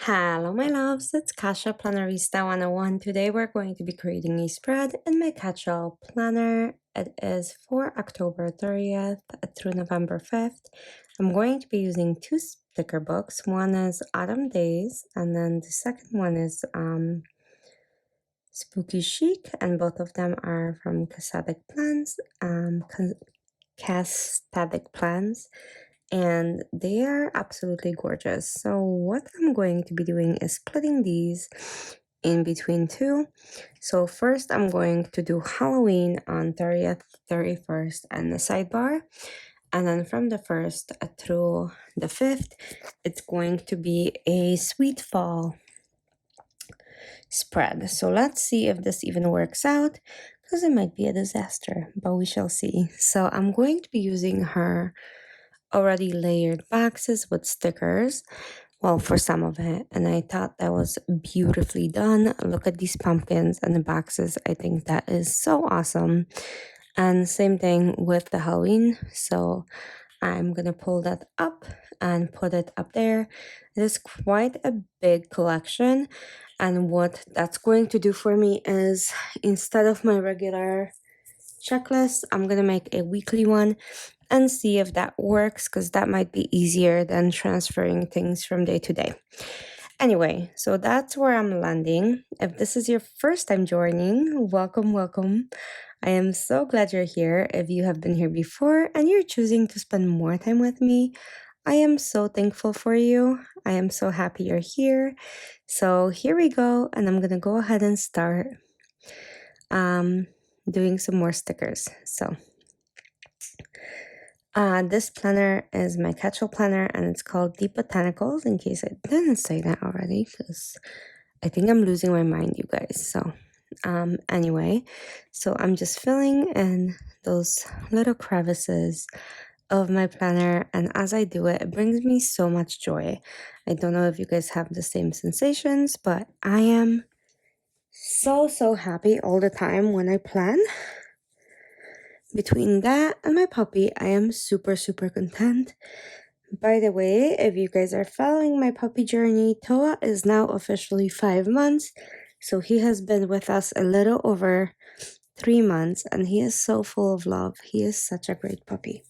Hello my loves, it's Kasha Plannerista 101. Today we're going to be creating a spread in my catch-all planner. It is for October 30th through November 5th. I'm going to be using two sticker books. One is Autumn Days and then the second one is Spooky Chic, and both of them are from Cassathetic Plans. Cassathetic Plans, and they are absolutely gorgeous. So what I'm going to be doing is splitting these in between two. So first I'm going to do Halloween on 30th, 31st, and the sidebar. And then from the 1st through the 5th, it's going to be a sweet fall spread. So let's see if this even works out, because it might be a disaster, but we shall see. So I'm going to be using her already layered boxes with stickers, well, for some of it, and I thought that was beautifully done. Look at these pumpkins and the boxes. I think that is so awesome. And same thing with the Halloween, so I'm gonna pull that up and put it up there. It is quite a big collection, and what that's going to do for me is, instead of my regular checklist, I'm gonna make a weekly one and see if that works, because that might be easier than transferring things from day to day. Anyway, so that's where I'm landing. If this is your first time joining, welcome. I am so glad you're here. If you have been here before and you're choosing to spend more time with me, I am so thankful for you. I am so happy you're here. So here we go, and I'm gonna go ahead and start doing some more stickers. So this planner is my catch-all planner, and it's called Deep Botanicals, in case I didn't say that already, because I think I'm losing my mind, you guys. So anyway, so I'm just filling in those little crevices of my planner, and as I do it, it brings me so much joy. I don't know if you guys have the same sensations, but I am so happy all the time when I plan. Between that and my puppy, I am super content. By the way, if you guys are following my puppy journey, Toa is now officially 5 months. So he has been with us a little over 3 months, and he is so full of love. He is such a great puppy.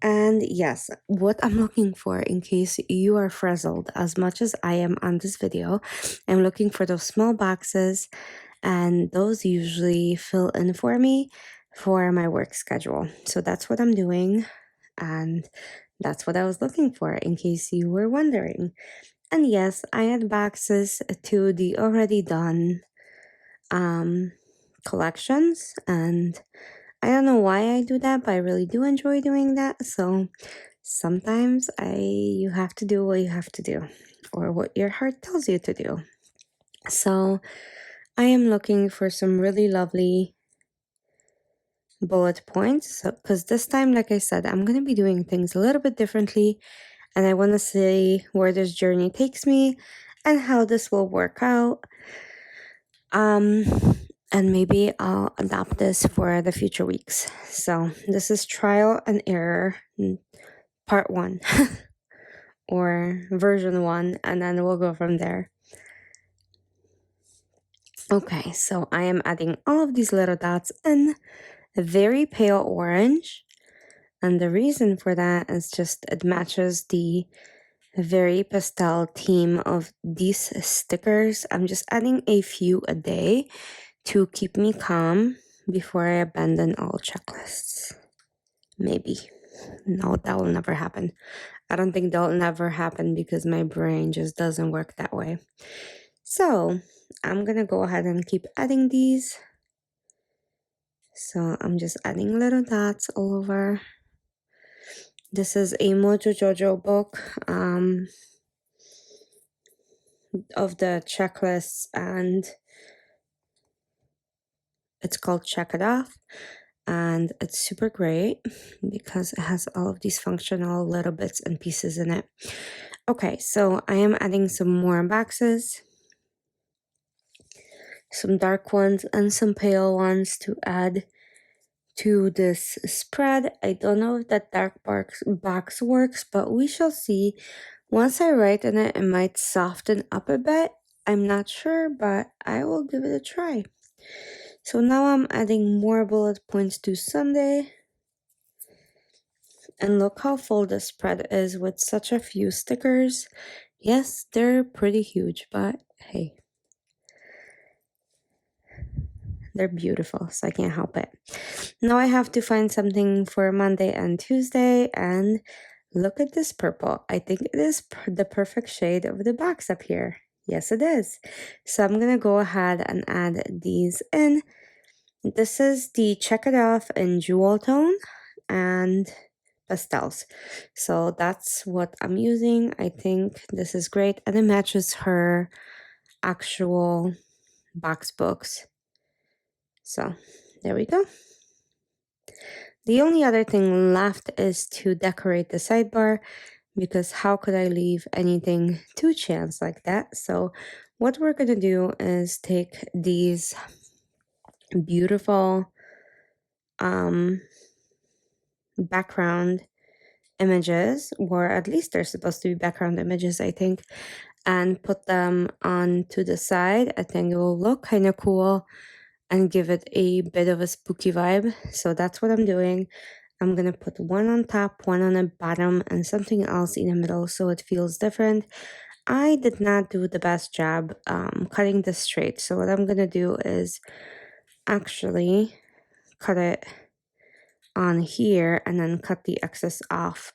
And yes, what I'm looking for, in case you are frazzled as much as I am on this video, I'm looking for those small boxes, and those usually fill in for me for my work schedule. So that's what I'm doing, and that's what I was looking for, in case you were wondering. And yes, I add boxes to the already done collections, and I don't know why I do that, but I really do enjoy doing that. So sometimes you have to do what you have to do, or what your heart tells you to do. So I am looking for some really lovely bullet points, because this time, like I said, I'm going to be doing things a little bit differently, and I want to see where this journey takes me and how this will work out. And maybe I'll adopt this for the future weeks. So this is trial and error part 1 or version 1, and then we'll go from there. Okay, so I am adding all of these little dots in very pale orange, and the reason for that is just it matches the very pastel theme of these stickers. I'm just adding a few a day to keep me calm before I abandon all checklists. Maybe. No, that will never happen. I don't think that'll never happen, because my brain just doesn't work that way. So I'm gonna go ahead and keep adding these. So I'm just adding little dots all over. This is a Jojo book of the checklists, and it's called Check It Off, and it's super great because it has all of these functional little bits and pieces in it. Okay, so I am adding some more boxes, some dark ones and some pale ones to add to this spread. I don't know if that dark box works, but we shall see Once I write on it, it might soften up a bit. I'm not sure, but I will give it a try. So now I'm adding more bullet points to Sunday. And look how full the spread is with such a few stickers. Yes, they're pretty huge, but hey, they're beautiful, so I can't help it. Now I have to find something for Monday and Tuesday, and look at this purple. I think it is the perfect shade of the box up here. Yes, it is. So I'm gonna go ahead and add these in. This is the Check It Off in Jewel Tone and pastels. So that's what I'm using. I think this is great, and it matches her actual box books. So there we go. The only other thing left is to decorate the sidebar, because how could I leave anything to chance like that? So what we're gonna do is take these beautiful background images, or at least they're supposed to be background images, I think, and put them onto the side. I think it will look kind of cool and give it a bit of a spooky vibe. So that's what I'm doing. I'm gonna put one on top, one on the bottom, and something else in the middle so it feels different. I did not do the best job cutting this straight. So what I'm gonna do is actually cut it on here and then cut the excess off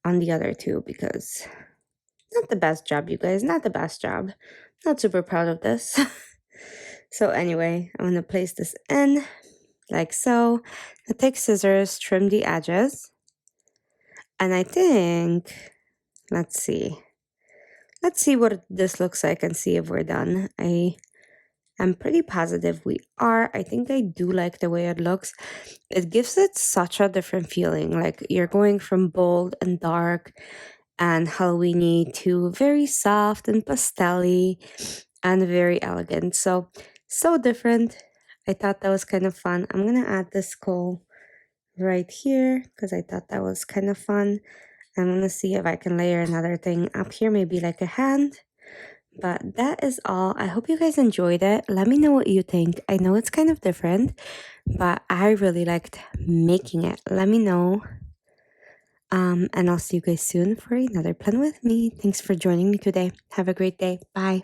on the other two, because not the best job, you guys, not the best job. Not super proud of this. So anyway, I'm gonna place this in like so. I take scissors, trim the edges, and I think, let's see what this looks like and see if we're done. I'm pretty positive we are. I think I do like the way it looks. It gives it such a different feeling. Like you're going from bold and dark and Halloweeny to very soft and pastel-y and very elegant. So different. I thought that was kind of fun. I'm gonna add this skull right here because I thought that was kind of fun. I'm gonna see if I can layer another thing up here, maybe like a hand. But that is all. I hope you guys enjoyed it. Let me know what you think. I know it's kind of different, but I really liked making it. Let me know. And I'll see you guys soon for another plan with me. Thanks for joining me today. Have a great day. Bye.